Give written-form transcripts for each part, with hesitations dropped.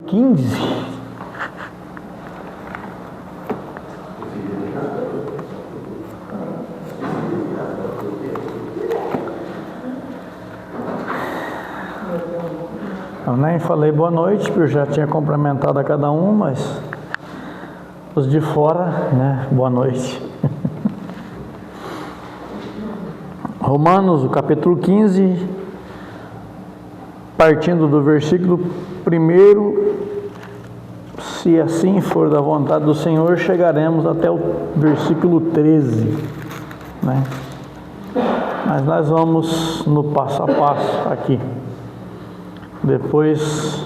15. Eu nem falei boa noite, porque eu já tinha cumprimentado a cada um, mas os de fora, né? Boa noite. Romanos, o capítulo 15, partindo do versículo 1, se assim for da vontade do Senhor, chegaremos até o versículo 13, né? Mas nós vamos no passo a passo aqui. Depois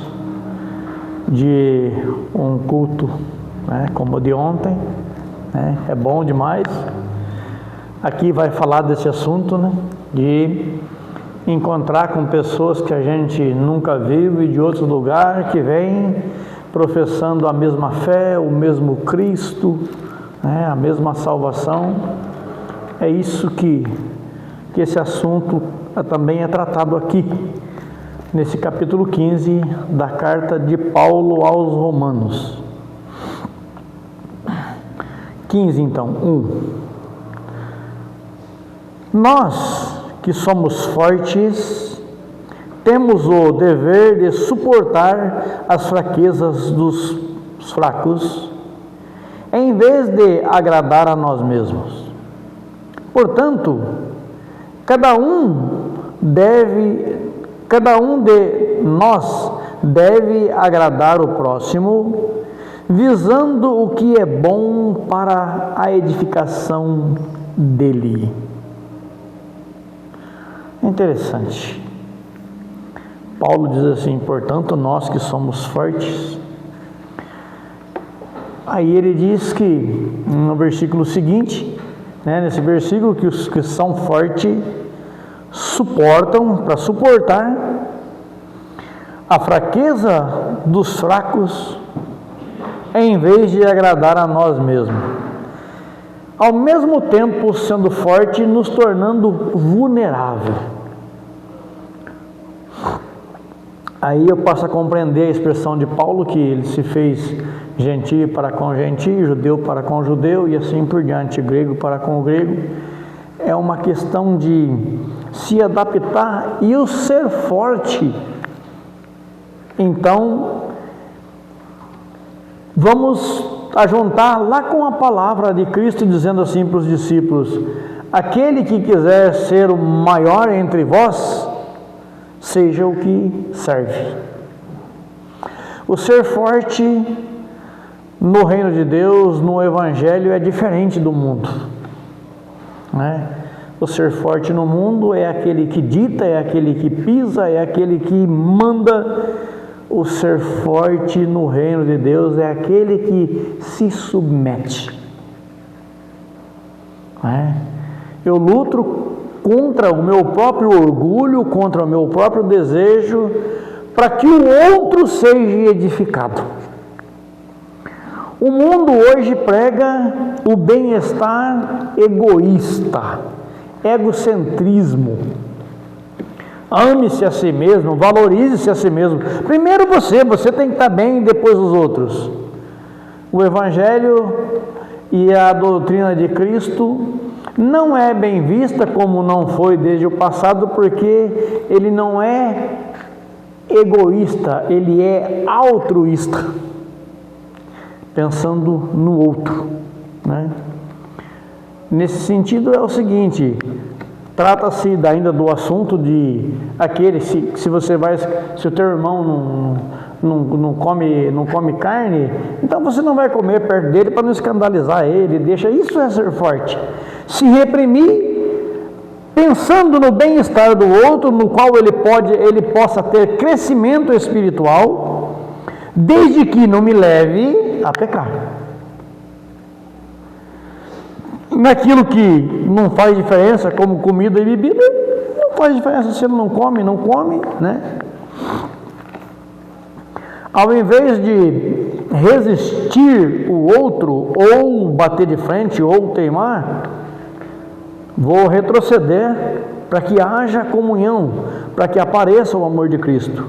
de um culto, né, como o de ontem, né, é bom demais. Aqui vai falar desse assunto, né, de encontrar com pessoas que a gente nunca viu e de outro lugar, que vêm professando a mesma fé, o mesmo Cristo, né, a mesma salvação. É isso que esse assunto também é tratado aqui, nesse capítulo 15 da carta de Paulo aos Romanos. 15 então, 1. Nós que somos fortes, temos o dever de suportar as fraquezas dos fracos, em vez de agradar a nós mesmos. Portanto, cada um de nós deve agradar o próximo, visando o que é bom para a edificação dele. Interessante. Paulo diz assim: portanto, nós que somos fortes. Aí ele diz que no versículo seguinte, né, nesse versículo, que os que são fortes suportam, para suportar a fraqueza dos fracos, em vez de agradar a nós mesmos, ao mesmo tempo sendo forte, nos tornando vulnerável. Aí eu passo a compreender a expressão de Paulo, que ele se fez gentio para com gentio, judeu para com judeu e assim por diante, grego para com o grego. É uma questão de se adaptar e o ser forte. Então, vamos ajuntar lá com a palavra de Cristo, dizendo assim para os discípulos: aquele que quiser ser o maior entre vós, seja o que serve. O ser forte no reino de Deus, no Evangelho, é diferente do mundo, né? O ser forte no mundo é aquele que dita, é aquele que pisa, é aquele que manda. O ser forte no reino de Deus é aquele que se submete, né? Eu luto contra o meu próprio orgulho, contra o meu próprio desejo, para que o outro seja edificado. O mundo hoje prega o bem-estar egoísta, egocentrismo. Ame-se a si mesmo, valorize-se a si mesmo. Primeiro você tem que estar bem, depois os outros. O Evangelho e a doutrina de Cristo não é bem vista, como não foi desde o passado, porque ele não é egoísta, ele é altruísta, pensando no outro, né? Nesse sentido é o seguinte: trata-se ainda do assunto de aquele, se o teu irmão não come carne, então você não vai comer perto dele para não escandalizar ele. Deixa, isso é ser forte. Se reprimir, pensando no bem-estar do outro, no qual ele possa ter crescimento espiritual, desde que não me leve a pecar. Naquilo que não faz diferença, como comida e bebida, não faz diferença se ele não come, né? Ao invés de resistir o outro, ou bater de frente, ou teimar, vou retroceder para que haja comunhão, para que apareça o amor de Cristo.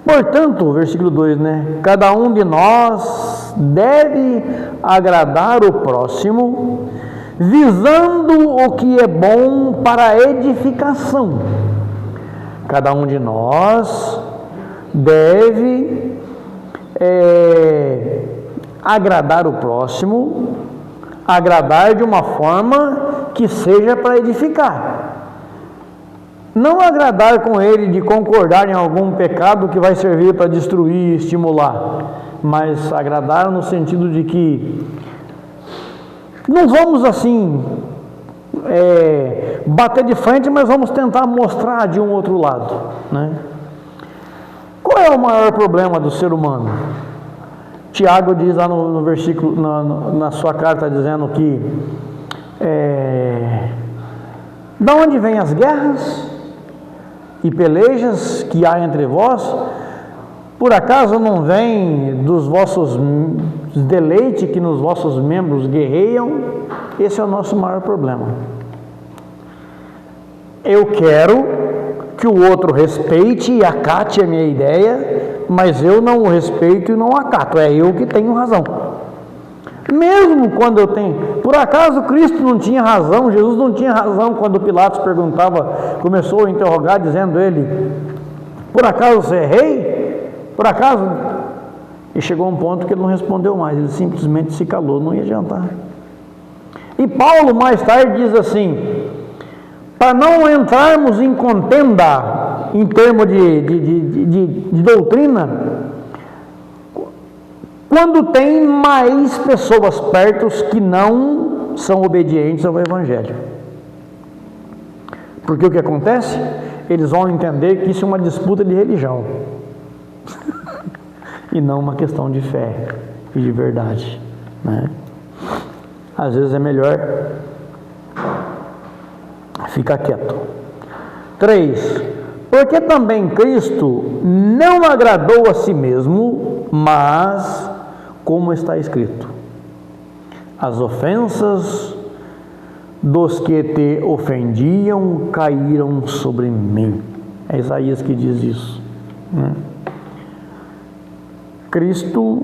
Portanto, versículo 2, né? Cada um de nós deve agradar o próximo, visando o que é bom para a edificação. Cada um de nós deve agradar o próximo, agradar de uma forma que seja para edificar. Não agradar com ele de concordar em algum pecado que vai servir para destruir e estimular, mas agradar no sentido de que não vamos assim bater de frente, mas vamos tentar mostrar de um outro lado, né? Qual é o maior problema do ser humano? Tiago diz lá no versículo, na sua carta, dizendo que da onde vêm as guerras e pelejas que há entre vós? Por acaso não vem dos vossos deleites que nos vossos membros guerreiam? Esse é o nosso maior problema. Eu quero que o outro respeite e acate a minha ideia, mas eu não o respeito e não acato, é eu que tenho razão. Mesmo quando eu tenho, por acaso Cristo não tinha razão, Jesus não tinha razão quando Pilatos começou a interrogar, dizendo ele, por acaso você é rei? Por acaso? E chegou um ponto que ele não respondeu mais, ele simplesmente se calou, não ia adiantar. E Paulo mais tarde diz assim, para não entrarmos em contenda em termos de doutrina, quando tem mais pessoas perto que não são obedientes ao Evangelho. Porque o que acontece? Eles vão entender que isso é uma disputa de religião e não uma questão de fé e de verdade, né? Às vezes é melhor ficar quieto. 3. Porque também Cristo não agradou a si mesmo, mas, como está escrito, as ofensas dos que te ofendiam caíram sobre mim. É Isaías que diz isso, né? Cristo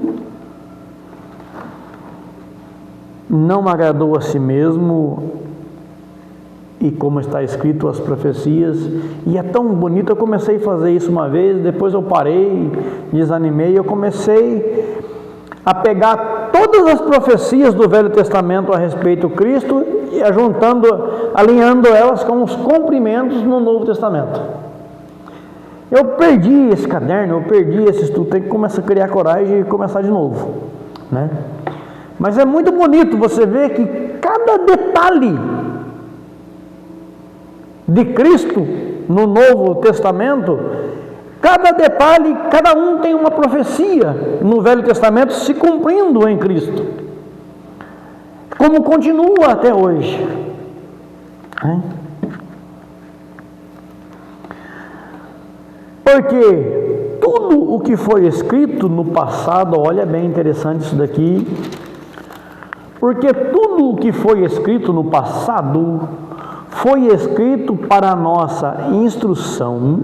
não agradou a si mesmo, e como está escrito as profecias, e é tão bonito. Eu comecei a fazer isso uma vez, depois eu parei, desanimei. Eu comecei a pegar todas as profecias do Velho Testamento a respeito de Cristo e alinhando elas com os cumprimentos no Novo Testamento. Eu perdi esse caderno, eu perdi esse estudo, tem que começar a criar coragem e começar de novo, né? Mas é muito bonito você ver que cada detalhe de Cristo no Novo Testamento, cada detalhe, cada um tem uma profecia no Velho Testamento se cumprindo em Cristo, como continua até hoje, né? Porque tudo o que foi escrito no passado, olha bem interessante isso daqui, porque tudo o que foi escrito no passado foi escrito para a nossa instrução,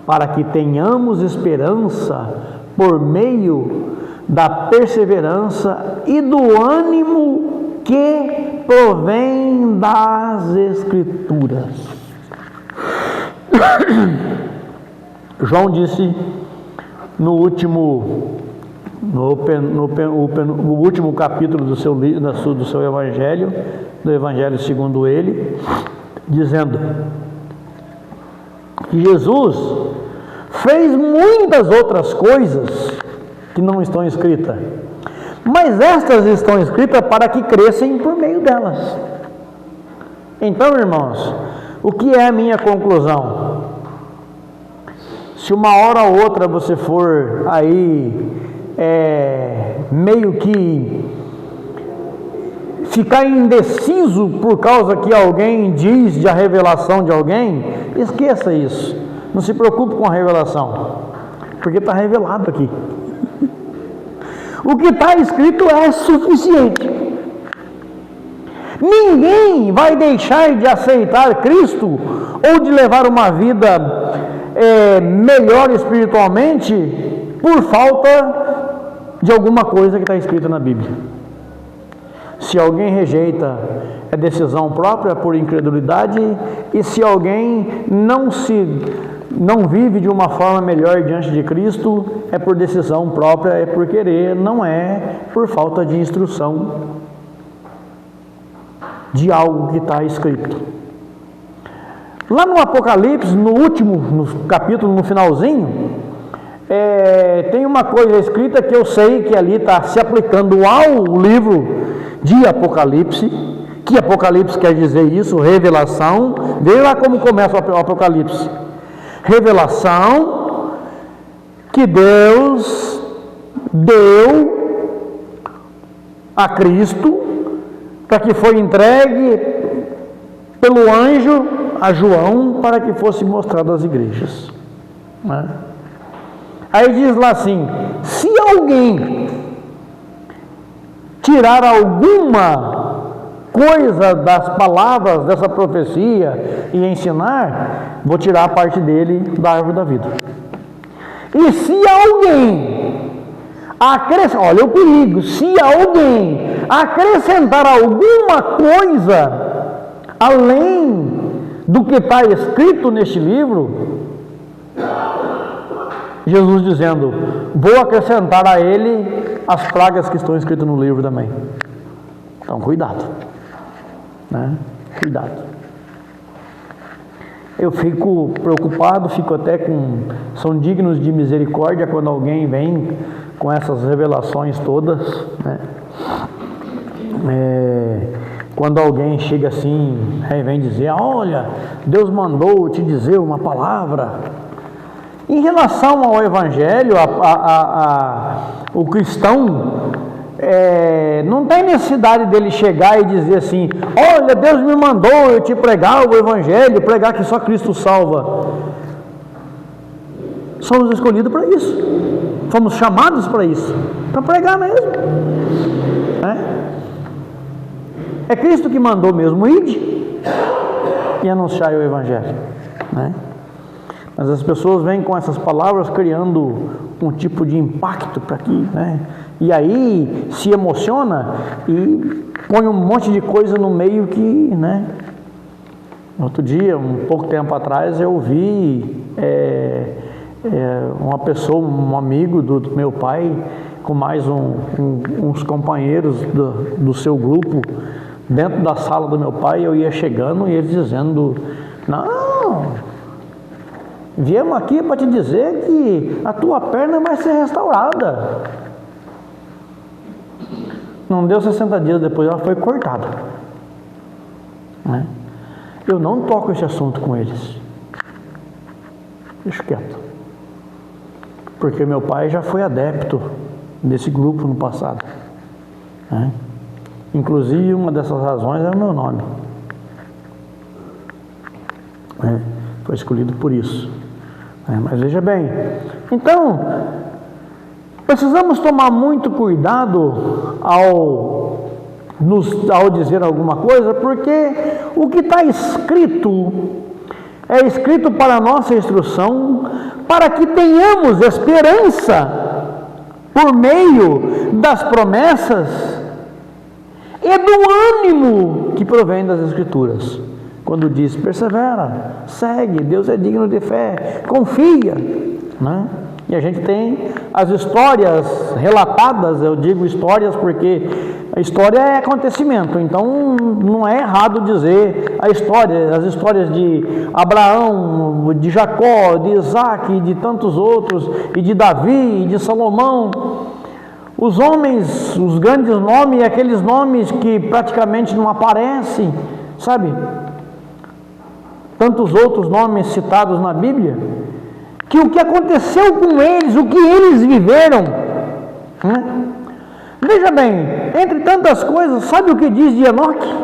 para que tenhamos esperança por meio da perseverança e do ânimo que provém das Escrituras. João disse no último capítulo do seu Evangelho, do Evangelho segundo ele, dizendo que Jesus fez muitas outras coisas que não estão escritas, mas estas estão escritas para que crescem por meio delas. Então, irmãos, o que é a minha conclusão? Se uma hora ou outra você for aí meio que ficar indeciso por causa que alguém diz da revelação de alguém, esqueça isso, não se preocupe com a revelação, porque está revelado aqui. O que está escrito é suficiente. Ninguém vai deixar de aceitar Cristo ou de levar uma vida melhor espiritualmente por falta de alguma coisa que está escrita na Bíblia. Se alguém rejeita, é decisão própria por incredulidade, e se alguém não vive de uma forma melhor diante de Cristo, é por decisão própria, é por querer, não é por falta de instrução de algo que está escrito. Lá no Apocalipse, no capítulo, no finalzinho, tem uma coisa escrita que eu sei que ali está se aplicando ao livro de Apocalipse, que Apocalipse quer dizer isso, revelação. Veja lá como começa o Apocalipse. Revelação que Deus deu a Cristo, para que foi entregue pelo anjo a João, para que fosse mostrado às igrejas, né? Aí diz lá assim: se alguém tirar alguma coisa das palavras dessa profecia e ensinar, vou tirar a parte dele da árvore da vida. E se alguém acrescentar, olha o perigo, se alguém acrescentar alguma coisa além do que está escrito neste livro, Jesus dizendo: vou acrescentar a ele as pragas que estão escritas no livro também. Então cuidado, né? Cuidado. Eu fico preocupado, fico até são dignos de misericórdia quando alguém vem com essas revelações todas, né? Quando alguém chega assim, vem dizer: olha, Deus mandou te dizer uma palavra. Em relação ao Evangelho, o cristão não tem necessidade dele chegar e dizer assim: olha, Deus me mandou eu te pregar o Evangelho, pregar que só Cristo salva. Somos escolhidos para isso, fomos chamados para isso, para pregar mesmo, né? É Cristo que mandou mesmo: ide e anunciai o Evangelho, né? Mas as pessoas vêm com essas palavras criando um tipo de impacto para aqui, né? E aí se emociona e põe um monte de coisa no meio que, né? Outro dia, um pouco tempo atrás, eu vi uma pessoa, um amigo do meu pai, com mais uns companheiros do seu grupo, dentro da sala do meu pai. Eu ia chegando e eles dizendo: não, viemos aqui para te dizer que a tua perna vai ser restaurada. Não deu 60 dias depois, ela foi cortada, né? Eu não toco esse assunto com eles, deixo quieto, porque meu pai já foi adepto desse grupo no passado, né? Inclusive uma dessas razões é o meu nome, né? Foi escolhido por isso. Mas veja bem, então precisamos tomar muito cuidado ao dizer alguma coisa, porque o que está escrito é escrito para a nossa instrução, para que tenhamos esperança por meio das promessas e do ânimo que provém das Escrituras. Quando diz: persevera, segue, Deus é digno de fé, confia, né? E a gente tem as histórias relatadas. Eu digo histórias porque a história é acontecimento, então não é errado dizer as histórias de Abraão, de Jacó, de Isaac, de tantos outros, e de Davi, e de Salomão. Os homens, os grandes nomes, aqueles nomes que praticamente não aparecem, sabe? Tantos outros nomes citados na Bíblia, que o que aconteceu com eles, o que eles viveram, né? Veja bem, entre tantas coisas, sabe o que diz de Enoque?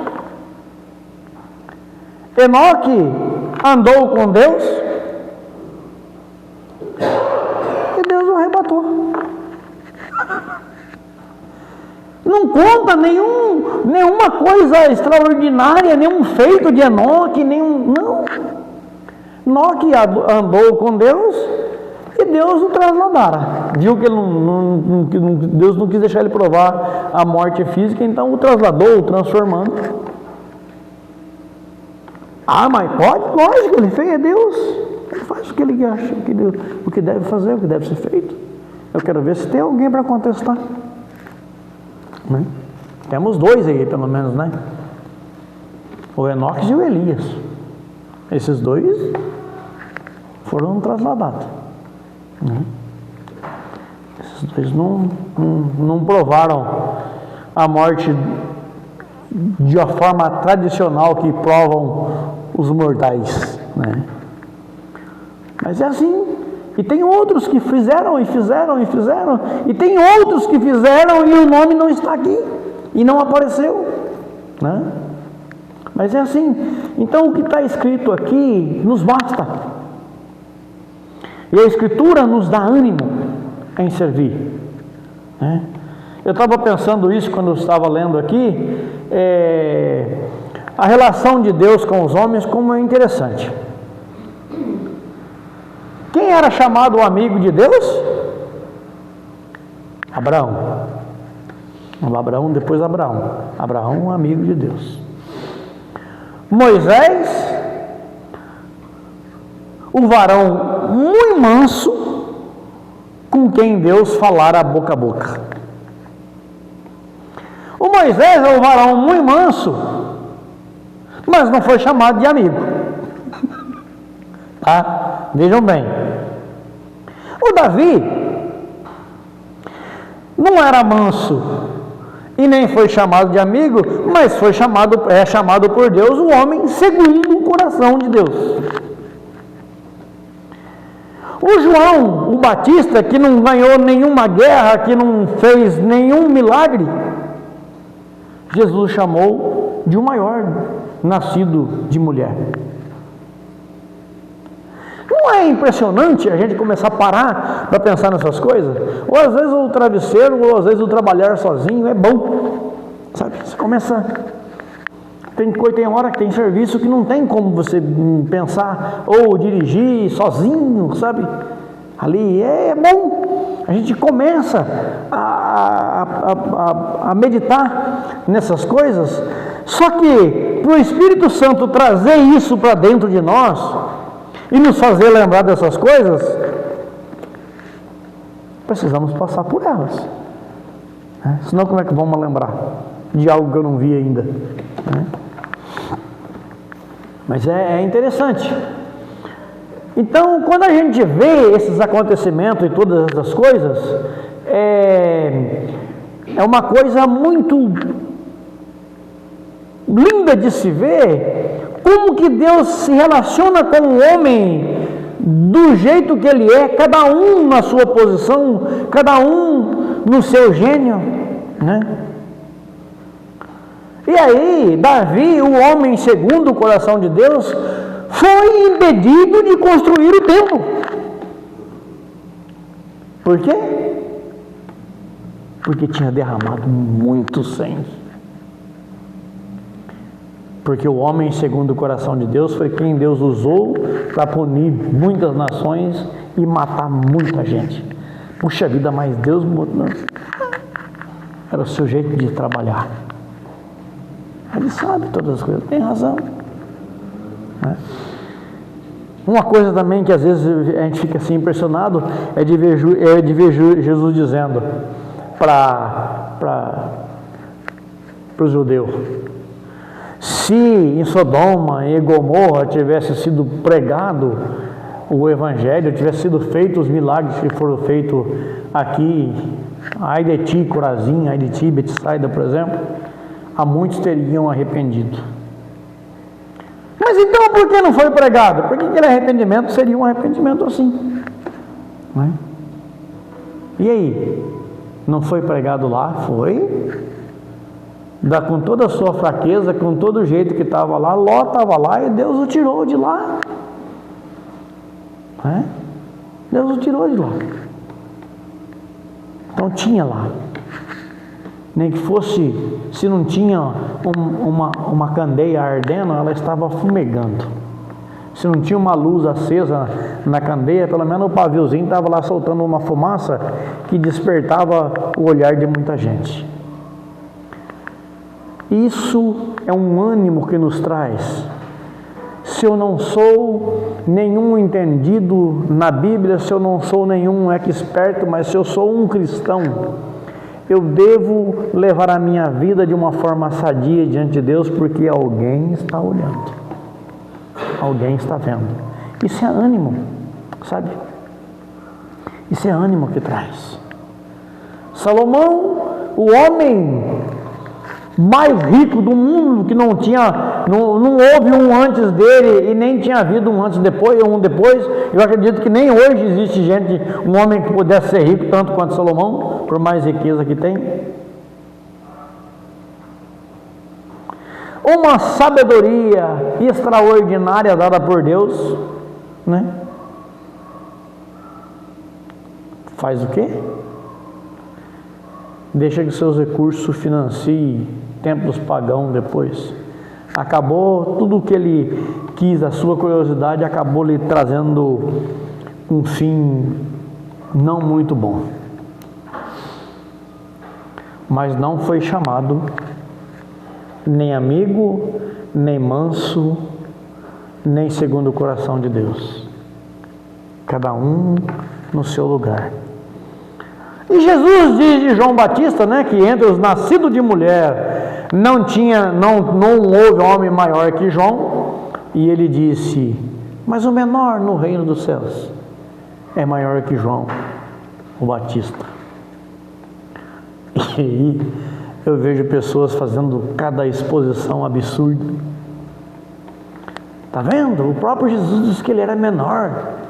Enoque andou com Deus e Deus o arrebatou. Não conta nenhuma coisa extraordinária, nenhum feito de Enoque, não. Enoque andou com Deus e Deus o trasladara. Viu que Deus não quis deixar ele provar a morte física, então o trasladou, o transformando. Ah, mas pode? Lógico, ele fez, é Deus. Ele faz o que ele acha, o que deve fazer, o que deve ser feito. Eu quero ver se tem alguém para contestar. Né? Temos dois aí, pelo menos, né? O Enoque e o Elias. Esses dois foram trasladados. Né? Esses dois não provaram a morte de uma forma tradicional que provam os mortais. Né? Mas é assim. E tem outros que fizeram, e tem outros que fizeram e o nome não está aqui, e não apareceu, né? Mas é assim. Então o que está escrito aqui nos basta, e a Escritura nos dá ânimo em servir, né? Eu estava pensando isso quando eu estava lendo aqui, a relação de Deus com os homens, como é interessante. Quem era chamado o amigo de Deus? Abraão. Depois Abraão. Abraão, amigo de Deus. Moisés, o varão muito manso, com quem Deus falara boca a boca. O Moisés é o varão muito manso, mas não foi chamado de amigo. Tá? Vejam bem. O Davi não era manso e nem foi chamado de amigo, mas é chamado por Deus o homem segundo o coração de Deus. O João, o Batista, que não ganhou nenhuma guerra, que não fez nenhum milagre, Jesus chamou de o maior nascido de mulher. Não é impressionante a gente começar a parar para pensar nessas coisas? Ou às vezes o travesseiro, ou às vezes o trabalhar sozinho é bom, sabe? Você começa... Tem hora que tem serviço que não tem como você pensar ou dirigir sozinho, sabe? Ali é bom. A gente começa a meditar nessas coisas. Só que para o Espírito Santo trazer isso para dentro de nós e nos fazer lembrar dessas coisas, precisamos passar por elas, né? Senão como é que vamos lembrar de algo que eu não vi ainda, né? Mas é interessante. Então, quando a gente vê esses acontecimentos e todas essas coisas, é uma coisa muito linda de se ver como que Deus se relaciona com o homem do jeito que ele é, cada um na sua posição, cada um no seu gênio, né? E aí, Davi, o homem segundo o coração de Deus, foi impedido de construir o templo. Por quê? Porque tinha derramado muito sangue. Porque o homem segundo o coração de Deus foi quem Deus usou para punir muitas nações e matar muita gente. Puxa vida, mas Deus era o seu jeito de trabalhar. Ele sabe todas as coisas, tem razão, né? Uma coisa também que às vezes a gente fica assim impressionado é de ver Jesus dizendo para os judeus: se em Sodoma e Gomorra tivesse sido pregado o Evangelho, tivesse sido feitos os milagres que foram feitos aqui, ai de ti, Corazim, ai de ti, Betsaida, por exemplo, a muitos teriam arrependido. Mas então por que não foi pregado? Porque aquele arrependimento seria um arrependimento assim, né? E aí? Não foi pregado lá? Foi. Com toda a sua fraqueza, com todo o jeito que estava lá, Ló estava lá e Deus o tirou de lá, né? Deus o tirou de lá. Então tinha lá. Nem que fosse, se não tinha uma candeia ardendo, ela estava fumegando. Se não tinha uma luz acesa na candeia, pelo menos o paviozinho estava lá soltando uma fumaça que despertava o olhar de muita gente. Isso é um ânimo que nos traz. Se eu não sou nenhum entendido na Bíblia, se eu não sou nenhum expert, mas se eu sou um cristão, eu devo levar a minha vida de uma forma sadia diante de Deus, porque alguém está olhando, alguém está vendo. Isso é ânimo, sabe? Isso é ânimo que traz. Salomão, o homem mais rico do mundo, que não houve um antes dele e nem tinha havido um antes depois, um depois. Eu acredito que nem hoje existe um homem que pudesse ser rico tanto quanto Salomão, por mais riqueza que tem. Uma sabedoria extraordinária dada por Deus, né? Faz o quê? Deixa que seus recursos financiem templos pagãos depois. Acabou tudo o que ele quis, a sua curiosidade acabou lhe trazendo um fim não muito bom. Mas não foi chamado nem amigo, nem manso, nem segundo o coração de Deus. Cada um no seu lugar. E Jesus diz de João Batista, né, que entre os nascidos de mulher não houve homem maior que João, e ele disse, mas o menor no reino dos céus é maior que João, o Batista. E aí eu vejo pessoas fazendo cada exposição absurda. Tá vendo? O próprio Jesus disse que ele era menor.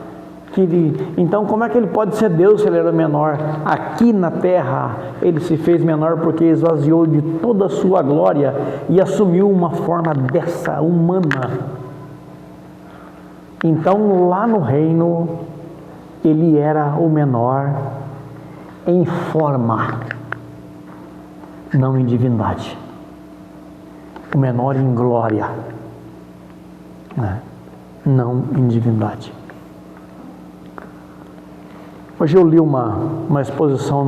Então como é que ele pode ser Deus se ele era menor? Aqui na terra ele se fez menor porque esvaziou de toda a sua glória e assumiu uma forma dessa, humana. Então lá no reino ele era o menor em forma, não em divindade. O menor em glória, né? Não em divindade. Hoje eu li uma exposição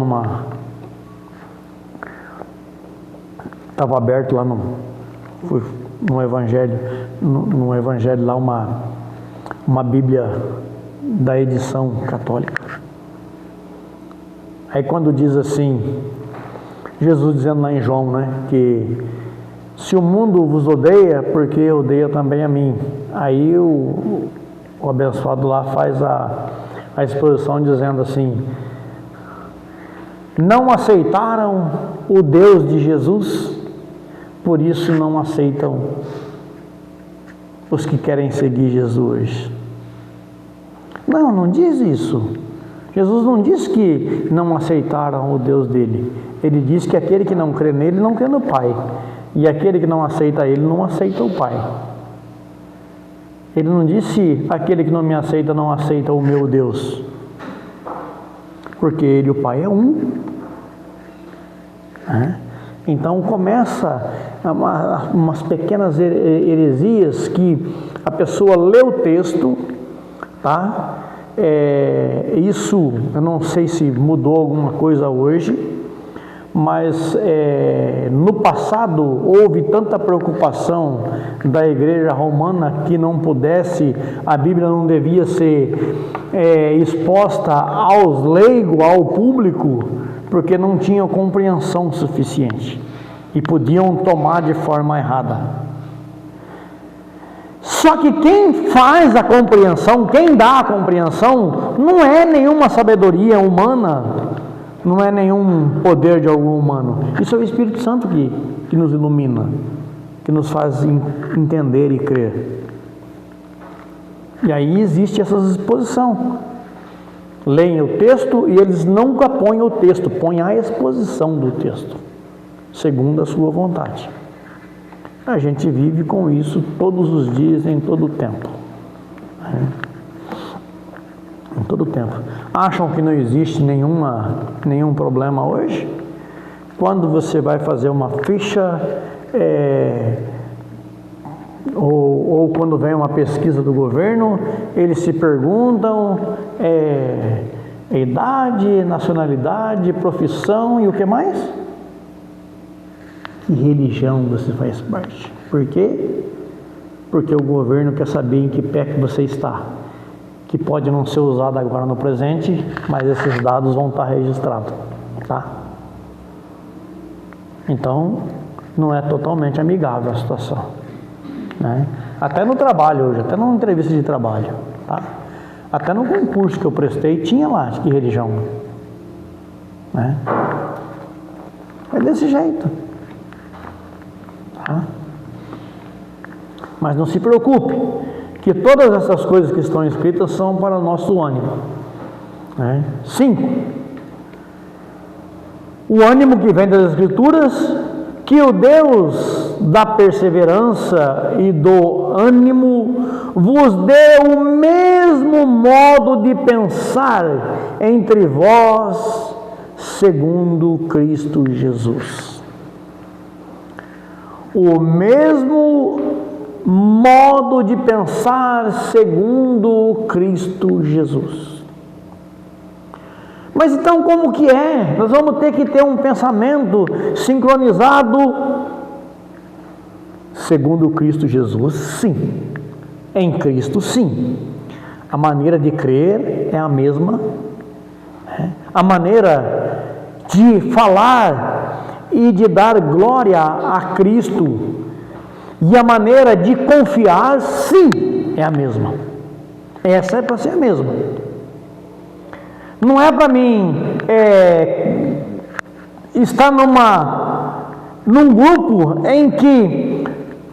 estava aberto lá no evangelho lá uma Bíblia da edição católica. Aí quando diz assim, Jesus dizendo lá em João, né, que se o mundo vos odeia, porque odeia também a mim. Aí o abençoado lá faz a exposição dizendo assim, não aceitaram o Deus de Jesus, por isso não aceitam os que querem seguir Jesus. Não diz isso. Jesus não diz que não aceitaram o Deus dele. Ele diz que aquele que não crê nele não crê no Pai, e aquele que não aceita ele não aceita o Pai. Ele não disse, aquele que não me aceita não aceita o meu Deus, porque ele e o Pai é um. Então começa umas pequenas heresias que a pessoa lê o texto, tá? Isso, eu não sei se mudou alguma coisa hoje, mas no passado houve tanta preocupação da igreja romana que não pudesse, a Bíblia não devia ser exposta aos leigos, ao público, porque não tinham compreensão suficiente e podiam tomar de forma errada. Só que quem faz a compreensão, quem dá a compreensão, não é nenhuma sabedoria humana, não é nenhum poder de algum humano. Isso é o Espírito Santo que nos ilumina, que nos faz entender e crer. E aí existe essa exposição. Leem o texto e eles nunca põem o texto, põem a exposição do texto, segundo a sua vontade. A gente vive com isso todos os dias, em todo o tempo. Em todo o tempo. Acham que não existe nenhum problema hoje? Quando você vai fazer uma ficha ou quando vem uma pesquisa do governo, eles se perguntam idade, nacionalidade, profissão e o que mais? Que religião você faz parte? Por quê? Porque o governo quer saber em que pé que você está, que pode não ser usado agora no presente, mas esses dados vão estar registrados, tá? Então, não é totalmente amigável a situação, né? Até no trabalho hoje, até numa entrevista de trabalho, tá? Até no concurso que eu prestei, tinha lá que religião, né? É desse jeito, tá? Mas não se preocupe, que todas essas coisas que estão escritas são para o nosso ânimo, né? 5. O ânimo que vem das Escrituras, que o Deus da perseverança e do ânimo vos dê o mesmo modo de pensar entre vós, segundo Cristo Jesus. O mesmo modo de pensar segundo Cristo Jesus. Mas então como que é? Nós vamos ter que ter um pensamento sincronizado segundo Cristo Jesus? Sim. Em Cristo, sim. A maneira de crer é a mesma. A maneira de falar e de dar glória a Cristo e a maneira de confiar, sim, é a mesma. Essa é para ser a mesma. Não é para mim estar num grupo em que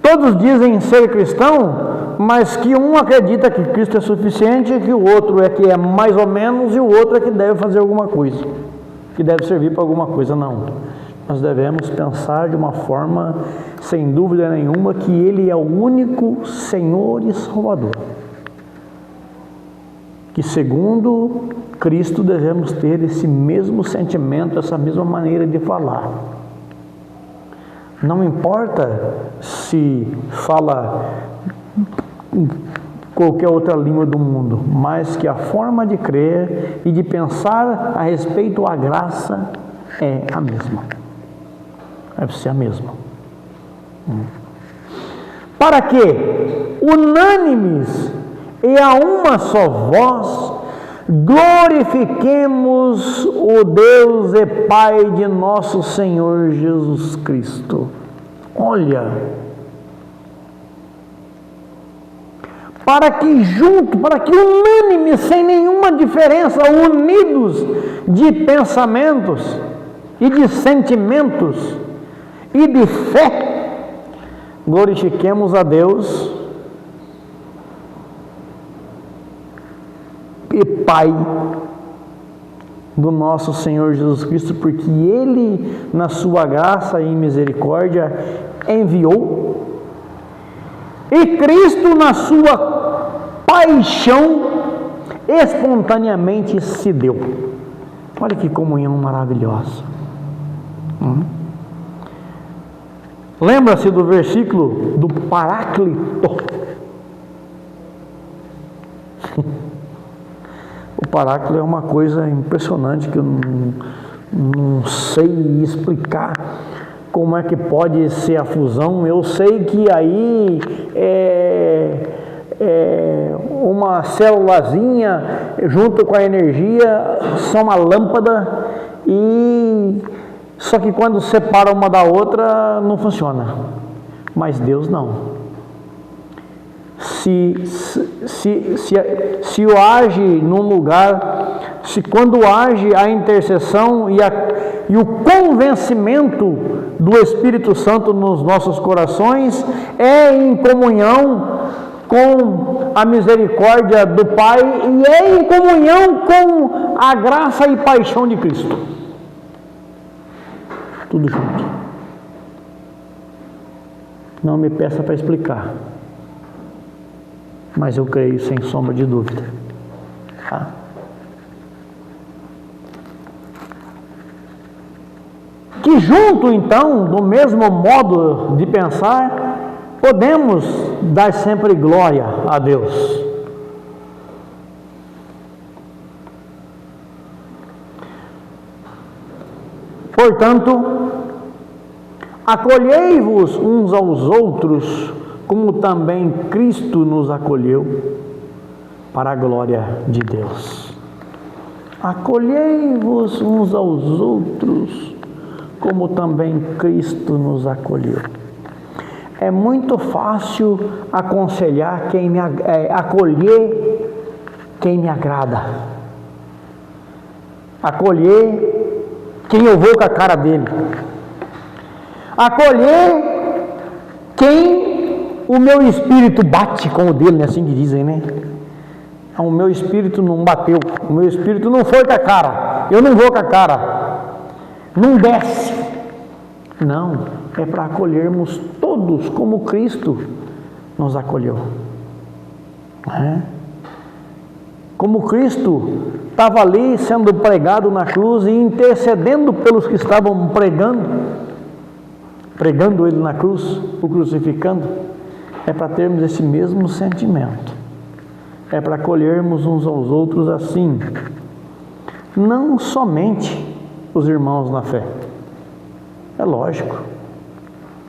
todos dizem ser cristão, mas que um acredita que Cristo é suficiente, que o outro é que é mais ou menos, e o outro é que deve fazer alguma coisa, que deve servir para alguma coisa. Não. Nós devemos pensar de uma forma, sem dúvida nenhuma, que Ele é o único Senhor e Salvador. Que segundo Cristo devemos ter esse mesmo sentimento, essa mesma maneira de falar. Não importa se fala qualquer outra língua do mundo, mas que a forma de crer e de pensar a respeito à graça é a mesma. Deve ser a mesma. Para que, unânimes e a uma só voz, glorifiquemos o Deus e Pai de nosso Senhor Jesus Cristo. Olha, para que unânimes, sem nenhuma diferença, unidos de pensamentos e de sentimentos e de fé, glorifiquemos a Deus e Pai do nosso Senhor Jesus Cristo, porque Ele, na sua graça e misericórdia, enviou, e Cristo, na sua paixão, espontaneamente se deu. Olha que comunhão maravilhosa. Lembra-se do versículo do Paráclito? O Paráclito é uma coisa impressionante que eu não sei explicar como é que pode ser a fusão. Eu sei que aí uma célulazinha junto com a energia são uma lâmpada, e só que quando separa uma da outra não funciona. Mas Deus não. Se age num lugar, se quando age a intercessão e o convencimento do Espírito Santo nos nossos corações, é em comunhão com a misericórdia do Pai e é em comunhão com a graça e paixão de Cristo. Tudo junto. Não me peça para explicar, mas eu creio sem sombra de dúvida. Tá? Que junto então, do mesmo modo de pensar, podemos dar sempre glória a Deus. Portanto, acolhei-vos uns aos outros, como também Cristo nos acolheu, para a glória de Deus. Acolhei-vos uns aos outros, como também Cristo nos acolheu. É muito fácil aconselhar acolher quem me agrada, acolher quem eu vou com a cara dele, acolher quem o meu espírito bate com o dele, assim que dizem, né? O meu espírito não bateu, o meu espírito não foi com a cara, eu não vou com a cara, não desce. Não, é para acolhermos todos como Cristo nos acolheu. Como Cristo estava ali sendo pregado na cruz e intercedendo pelos que estavam pregando ele na cruz, o crucificando, é para termos esse mesmo sentimento, é para acolhermos uns aos outros assim, não somente os irmãos na fé. É lógico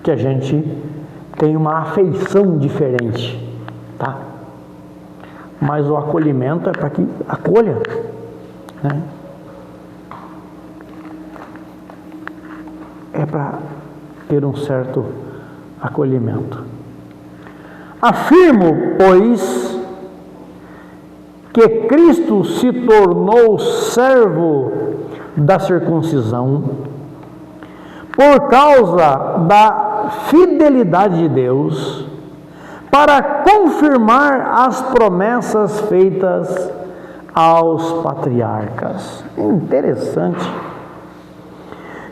que a gente tem uma afeição diferente, tá? Mas o acolhimento é para que acolha, né? É para ter um certo acolhimento. Afirmo, pois, que Cristo se tornou servo da circuncisão por causa da fidelidade de Deus, para confirmar as promessas feitas aos patriarcas. Interessante.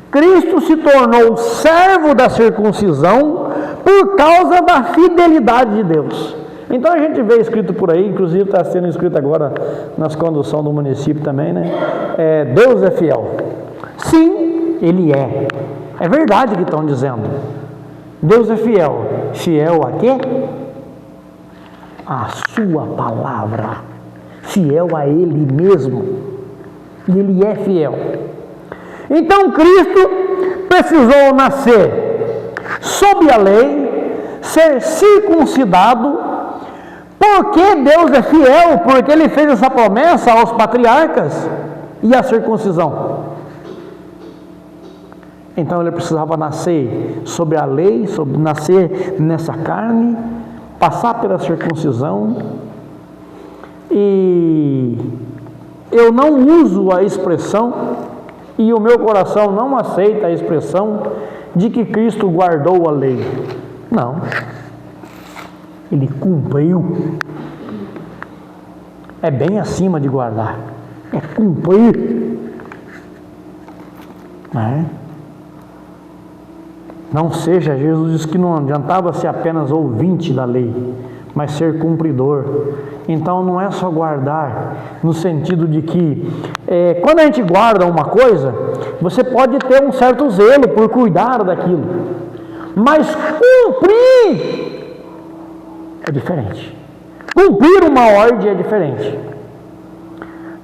Cristo se tornou servo da circuncisão por causa da fidelidade de Deus. Então a gente vê escrito por aí, inclusive está sendo escrito agora nas conduções do município também, né? Deus é fiel. Sim, Ele é. É verdade que estão dizendo. Deus é fiel. Fiel a quê? A sua palavra. Fiel a Ele mesmo. E Ele é fiel. Então Cristo precisou nascer sob a lei, ser circuncidado, porque Deus é fiel, porque Ele fez essa promessa aos patriarcas e a circuncisão. Então Ele precisava nascer sobre a lei, nascer nessa carne, passar pela circuncisão. E eu não uso a expressão, e o meu coração não aceita a expressão de que Cristo guardou a lei. Não. Ele cumpriu. É bem acima de guardar. É cumprir. Não seja, Jesus disse que não adiantava ser apenas ouvinte da lei, mas ser cumpridor. Então não é só guardar, no sentido de que quando a gente guarda uma coisa, você pode ter um certo zelo por cuidar daquilo, mas cumprir é diferente. Cumprir uma ordem é diferente.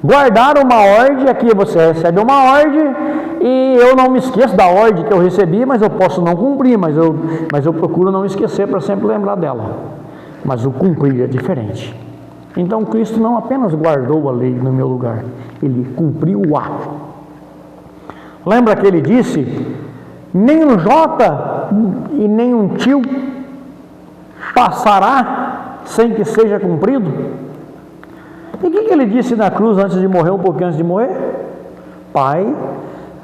Guardar uma ordem, aqui você recebe uma ordem e eu não me esqueço da ordem que eu recebi, mas eu posso não cumprir, mas eu procuro não esquecer para sempre lembrar dela. Mas o cumprir é diferente. Então Cristo não apenas guardou a lei no meu lugar, Ele cumpriu-a. Lembra que Ele disse: nem um jota e nem um tio passará sem que seja cumprido? E o que Ele disse na cruz antes de morrer, um pouquinho antes de morrer? Pai,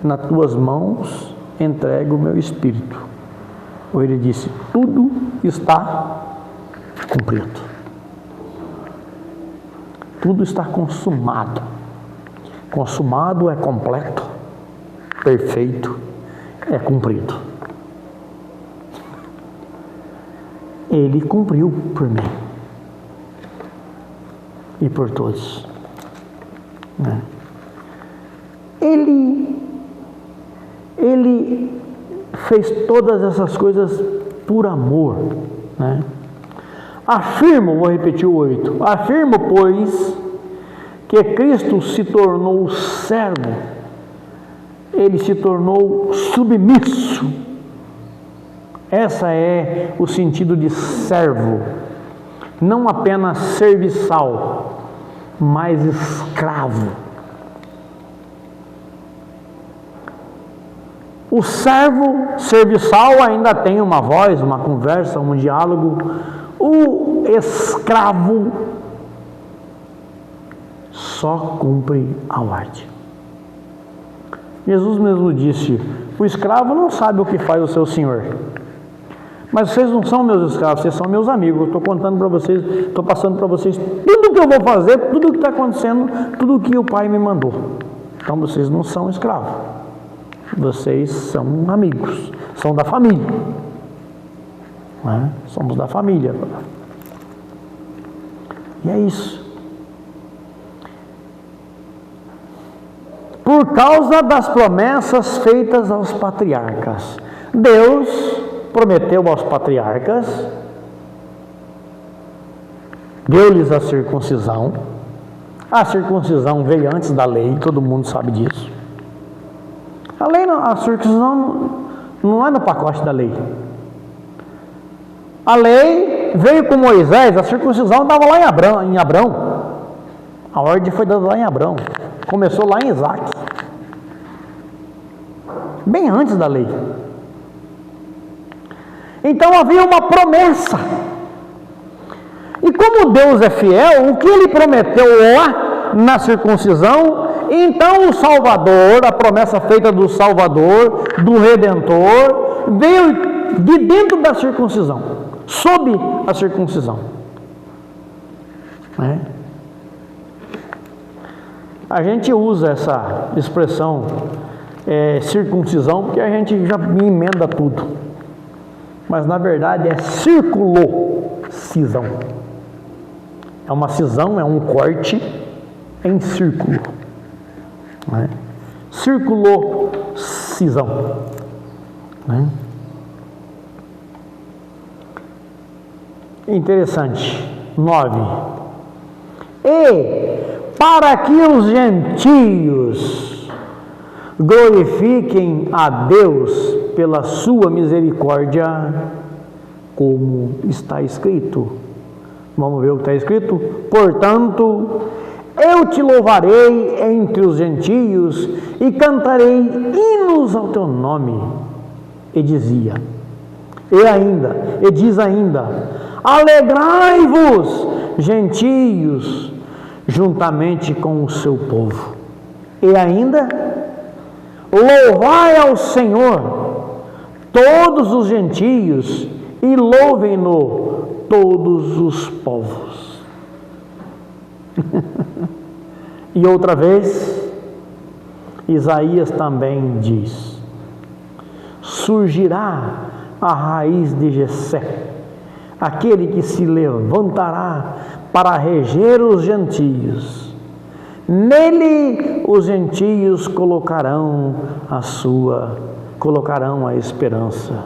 nas tuas mãos entrego o meu espírito. Ou Ele disse: tudo está cumprido. Tudo está consumado. Consumado é completo, perfeito, é cumprido. Ele cumpriu por mim e por todos. Ele fez todas essas coisas por amor. né? Afirmo, vou repetir o 8, afirmo, pois, que Cristo se tornou servo, ele se tornou submisso. Essa é o sentido de servo, não apenas serviçal, mas escravo. O servo serviçal ainda tem uma voz, uma conversa, um diálogo. O escravo só cumpre a ordem. Jesus mesmo disse: o escravo não sabe o que faz o seu senhor. Mas vocês não são meus escravos, vocês são meus amigos. Eu estou contando para vocês, estou passando para vocês tudo o que eu vou fazer, tudo o que está acontecendo, tudo o que o Pai me mandou. Então vocês não são escravos, vocês são amigos, são da família, né? Somos da família. E é isso. Por causa das promessas feitas aos patriarcas, Deus prometeu aos patriarcas, deu-lhes a circuncisão. A circuncisão veio antes da lei, todo mundo sabe disso. A circuncisão não é no pacote da lei. A lei veio com Moisés, a circuncisão estava lá em Abrão. A ordem foi dada lá em Abrão. Começou lá em Isaac. Bem antes da lei. Então havia uma promessa. E como Deus é fiel, o que Ele prometeu lá na circuncisão, então o Salvador, a promessa feita do Salvador, do Redentor, veio de dentro da circuncisão, sob a circuncisão. Né? A gente usa essa expressão circuncisão porque a gente já emenda tudo. Mas na verdade é circulocisão. É uma cisão, é um corte em círculo. Né? Circulocisão. Né? Interessante. 9. E para que os gentios glorifiquem a Deus pela sua misericórdia, como está escrito. Vamos ver o que está escrito? Portanto, eu te louvarei entre os gentios e cantarei hinos ao teu nome. E dizia, e diz ainda, alegrai-vos, gentios, juntamente com o seu povo. E ainda, louvai ao Senhor todos os gentios e louvem-no todos os povos. E outra vez, Isaías também diz, surgirá a raiz de Jessé, aquele que se levantará para reger os gentios. Nele os gentios colocarão a esperança.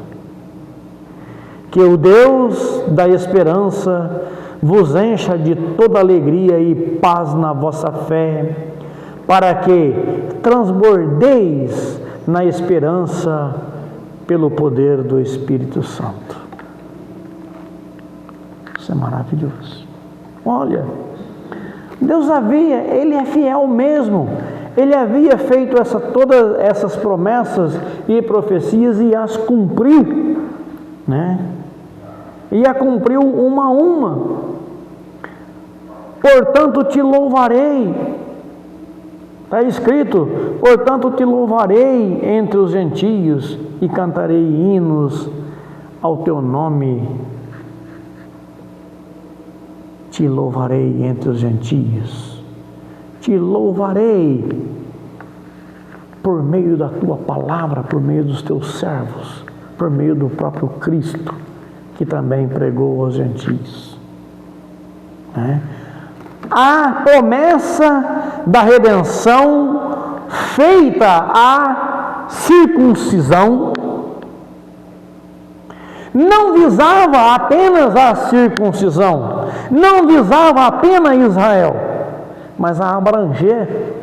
Que o Deus da esperança vos encha de toda alegria e paz na vossa fé, para que transbordeis na esperança pelo poder do Espírito Santo. Isso é maravilhoso. Olha, Deus Ele é fiel mesmo. Ele havia feito todas essas promessas e profecias e as cumpriu, né? E a cumpriu uma a uma. Portanto te louvarei. Está escrito, portanto te louvarei entre os gentios e cantarei hinos ao teu nome. Te louvarei entre os gentios, te louvarei por meio da tua palavra, por meio dos teus servos, por meio do próprio Cristo, que também pregou aos gentios. Né? A promessa da redenção feita à circuncisão não visava apenas a circuncisão, não visava apenas Israel, mas a abranger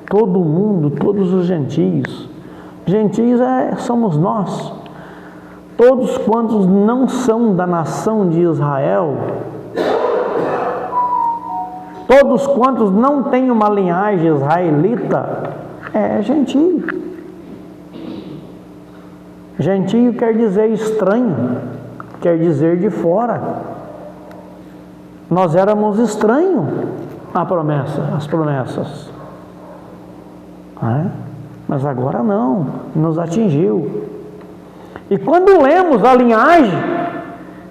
todo mundo, todos os gentios. Gentios somos nós. Todos quantos não são da nação de Israel, todos quantos não têm uma linhagem israelita, é gentio. Gentio quer dizer estranho, quer dizer de fora. Nós éramos estranhos às promessas. Mas agora não, nos atingiu. E quando lemos a linhagem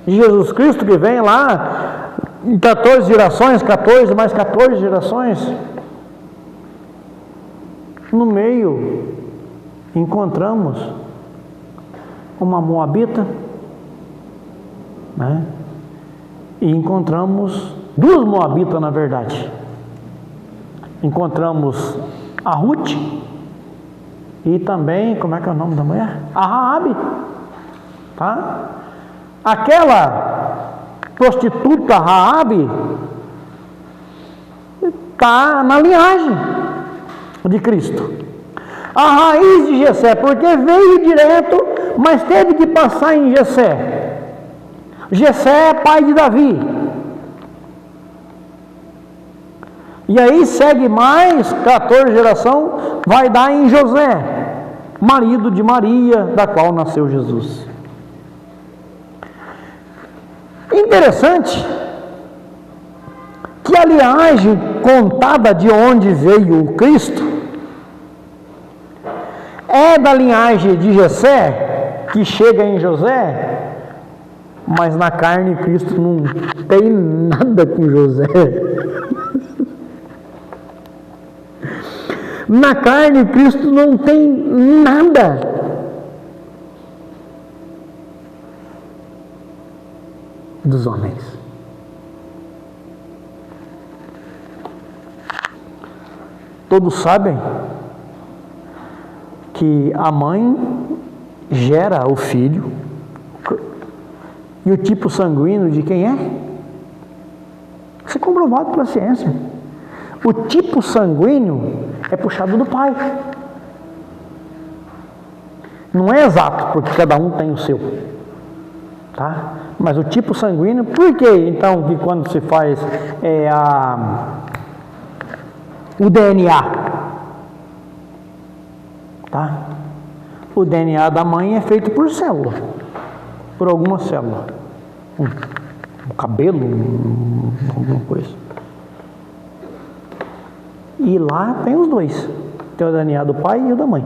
de Jesus Cristo, que vem lá em 14 gerações, 14 mais 14 gerações, no meio encontramos uma moabita, e encontramos duas moabitas, na verdade. Encontramos a Ruth e também, como é que é o nome da mulher? A Raabe, tá? Aquela prostituta Raabe está na linhagem de Cristo. A raiz de Jessé, porque veio direto, mas teve que passar em Jessé. Jessé é pai de Davi. E aí segue mais 14 geração, vai dar em José, marido de Maria, da qual nasceu Jesus. Interessante que a linhagem contada de onde veio o Cristo é da linhagem de Jessé, que chega em José, mas na carne Cristo não tem nada com José. Na carne Cristo não tem nada. Dos homens. Todos sabem que a mãe gera o filho, e o tipo sanguíneo de quem é? Isso é comprovado pela ciência. O tipo sanguíneo é puxado do pai. Não é exato, porque cada um tem o seu, tá? Mas o tipo sanguíneo, por que então que quando se faz o DNA, tá? O DNA da mãe é feito por célula, por alguma célula, um cabelo, alguma coisa. E lá tem os dois, tem o DNA do pai e o da mãe.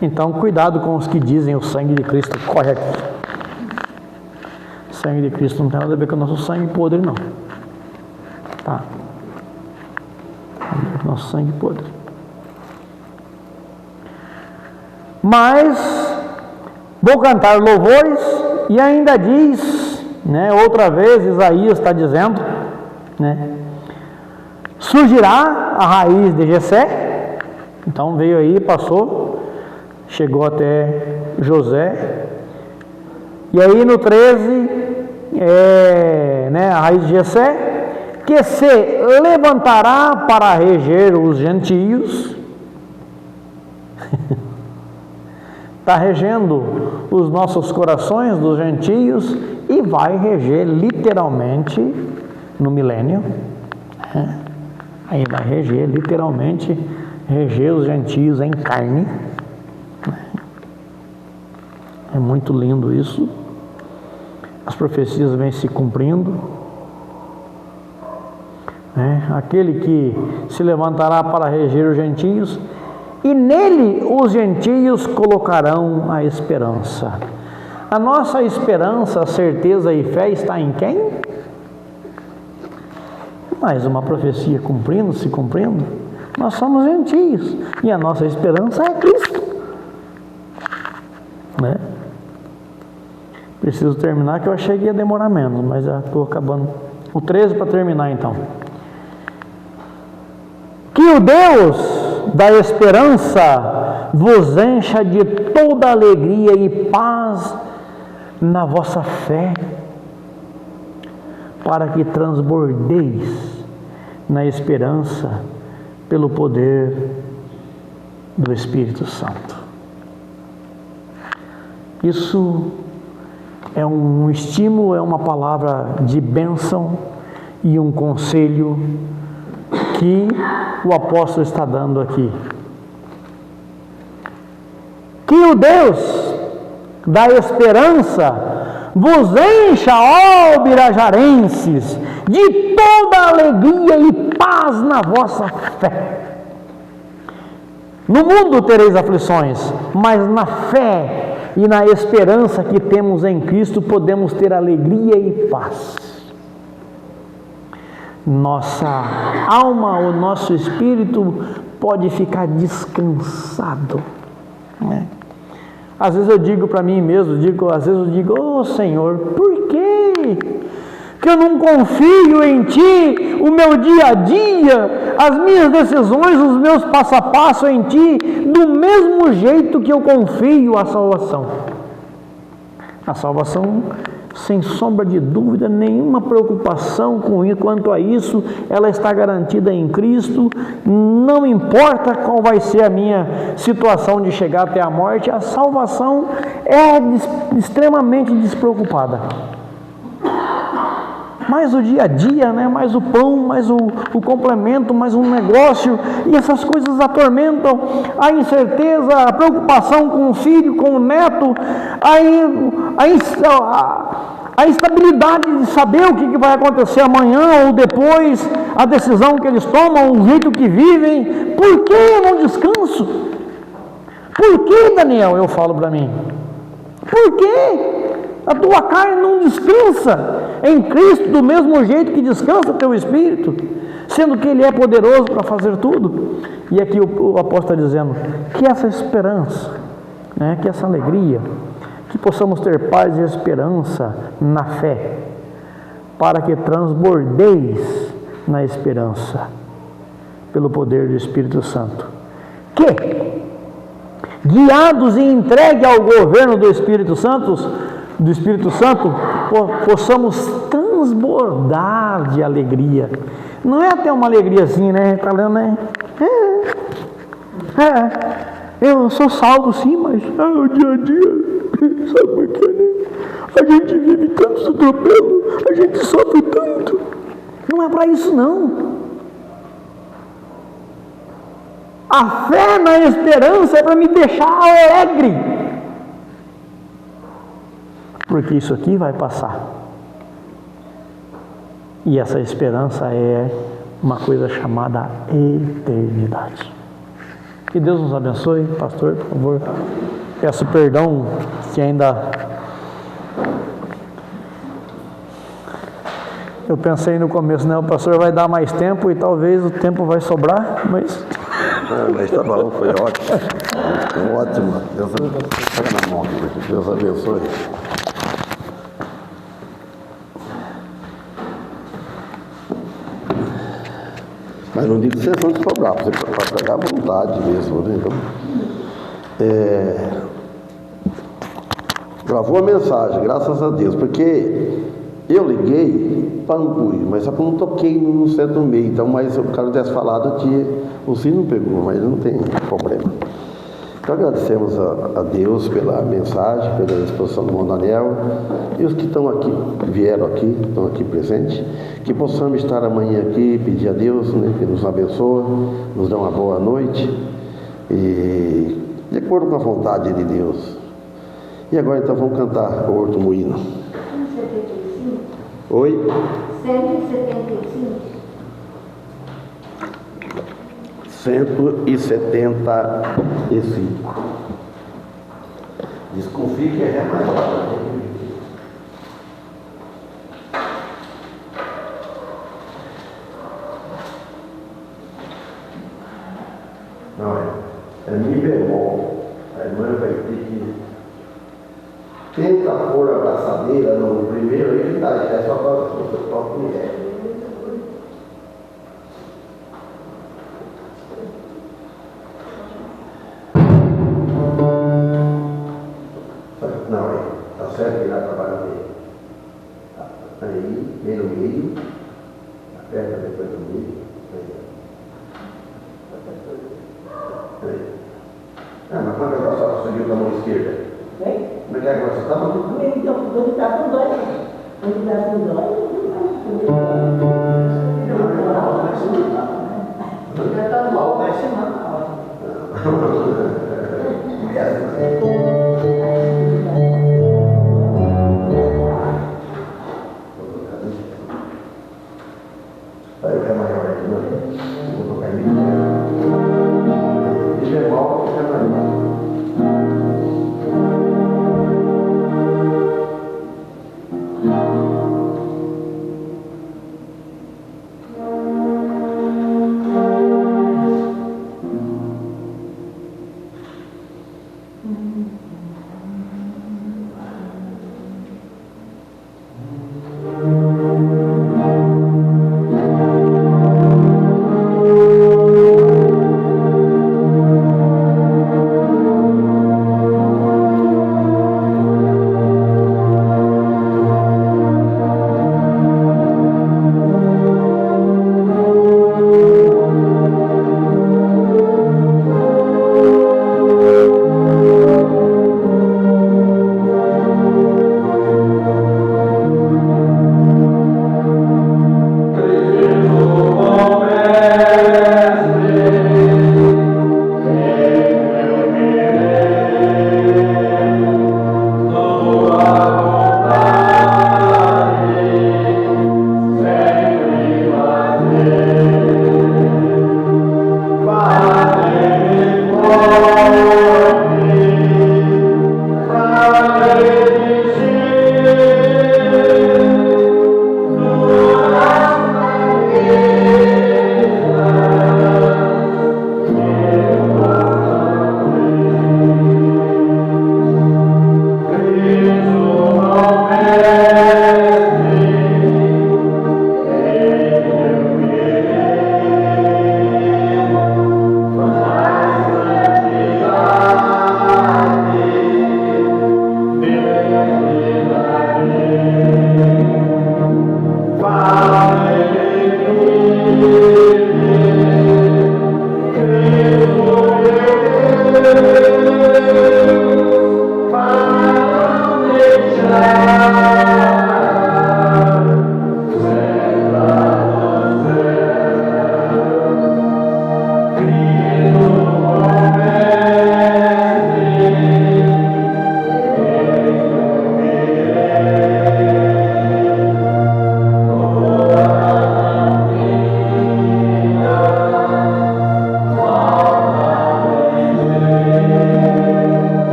Então, cuidado com os que dizem o sangue de Cristo corre aqui. O sangue de Cristo não tem nada a ver com o nosso sangue podre, não. Tá? Nosso sangue podre. Mas, vou cantar louvores, e ainda diz, outra vez, Isaías está dizendo, surgirá a raiz de Jessé. Então, veio aí, passou, chegou até José, e aí no 13, a raiz de Jessé, que se levantará para reger os gentios. Está regendo os nossos corações dos gentios e vai reger literalmente no milênio. Aí vai reger literalmente, reger os gentios em carne. É muito lindo isso. As profecias vêm se cumprindo. Aquele que se levantará para reger os gentios, e nele os gentios colocarão a esperança. A nossa esperança, certeza e fé está em quem? Mais uma profecia cumprindo, se cumprindo. Nós somos gentios e a nossa esperança é Cristo. Preciso terminar, que eu achei que ia demorar menos, mas já estou acabando. O 13 para terminar então. Que o Deus da esperança vos encha de toda alegria e paz na vossa fé, para que transbordeis na esperança pelo poder do Espírito Santo. Isso é um estímulo, é uma palavra de bênção e um conselho que o apóstolo está dando aqui. Que o Deus da esperança vos encha, ó birajarenses, de toda alegria e paz na vossa fé. No mundo tereis aflições, mas na fé e na esperança que temos em Cristo podemos ter alegria e paz. Nossa alma, o nosso espírito pode ficar descansado, né? Às vezes eu digo para mim mesmo, ô Senhor, por quê? Que eu não confio em Ti, o meu dia a dia, as minhas decisões, os meus passo a passo em Ti, do mesmo jeito que eu confio a salvação. A salvação, sem sombra de dúvida, nenhuma preocupação quanto a isso, ela está garantida em Cristo, não importa qual vai ser a minha situação de chegar até a morte, a salvação é extremamente despreocupada. Mais o dia a dia, né? Mais o pão, mais o complemento, mais um negócio, e essas coisas atormentam, a incerteza, a preocupação com o filho, com o neto, a instabilidade de saber o que vai acontecer amanhã ou depois, a decisão que eles tomam, o jeito que vivem. Por que eu não descanso? Por que, Daniel? Eu falo para mim. Por que? A tua carne não descansa em Cristo do mesmo jeito que descansa teu espírito, sendo que Ele é poderoso para fazer tudo. E aqui o apóstolo está dizendo que essa esperança, né, que essa alegria, que possamos ter paz e esperança na fé, para que transbordeis na esperança pelo poder do Espírito Santo, que, guiados e entregue ao governo do Espírito Santo, possamos transbordar de alegria. Não é até uma alegriazinha, né? Está lendo, né? Eu sou salvo sim, mas o dia a dia, sabe por quê, né? A gente vive tantos atropelos, a gente sofre tanto. Não é para isso, não. A fé na esperança é para me deixar alegre. Porque isso aqui vai passar. E essa esperança é uma coisa chamada eternidade. Que Deus nos abençoe. Pastor, por favor. Peço perdão que ainda... Eu pensei no começo, né? O pastor vai dar mais tempo e talvez o tempo vai sobrar, mas... Mas tá bom, foi ótimo. Foi ótimo. Deus abençoe. Mas não digo que vocês vão sobrar, para pegar à vontade mesmo, né? Então, gravou a mensagem, graças a Deus, porque eu liguei para Anguí, mas só que eu não toquei no centro do meio, então, mas o cara tivesse falado, o sino não pegou, mas não tem problema. Então agradecemos a Deus pela mensagem, pela exposição do irmão Daniel, e os que estão aqui, vieram aqui, estão aqui presentes, que possamos estar amanhã aqui, pedir a Deus, né, que nos abençoe, nos dê uma boa noite, e de acordo com a vontade de Deus. E agora então vamos cantar o Horto Moíno. 175? Oi? 175? 175. Desconfie que é mais rápido. Não, é mi bemol. A irmã vai ter que tenta pôr a braçadeira no primeiro aí que tá, é só para você próprio mulher. Bem no meio, aperta depois no meio. Ah, mas quando ela só subiu com a mão esquerda? Oi? Como é que agora você está? Então, quando está com dói, quando está com dói, já está mal, vai chamar. Aí eu quero maior aí, né? Vou tocar em mim. E bemol, eu quero maior.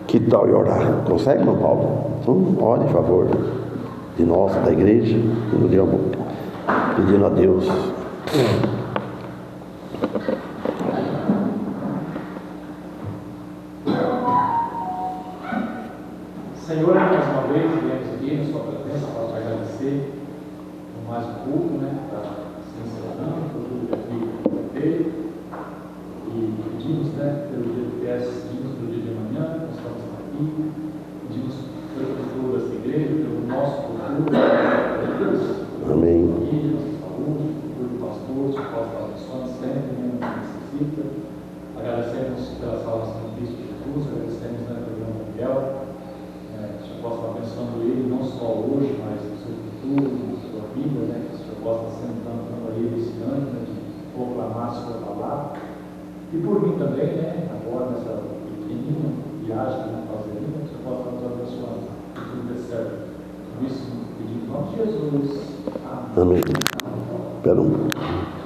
Que tal orar? Consegue, irmão Paulo? Então, ore, em favor de nós, da igreja, pedindo a Deus. Senhor, mais uma vez viemos aqui na sua presença para te agradecer por mais um culto, para se encerrando, por tudo que aqui feito. E pedimos, pelo dia de festa, pedimos pelo dia de amanhã, nós estamos aqui, pedimos pelo futuro dessa igreja, pelo nosso futuro, pelo Deus. Amém. Família, nossa saúde, futuro do pastor, que possa dar missões sempre, que necessita. Agradecemos pela salvação de Cristo Jesus, agradecemos pelo irmão Miguel. Que o Senhor possa estar abençoando ele, não só hoje, mas no seu futuro, na sua vida, que o Senhor possa estar sendo dando a ele esse ano, de proclamar a sua palavra. E por mim também, agora nessa pequenina viagem que vamos fazer, que o Senhor possa estar nos abençoando. serve. Por isso, pedindo em nome de Jesus. Amém. Espera um.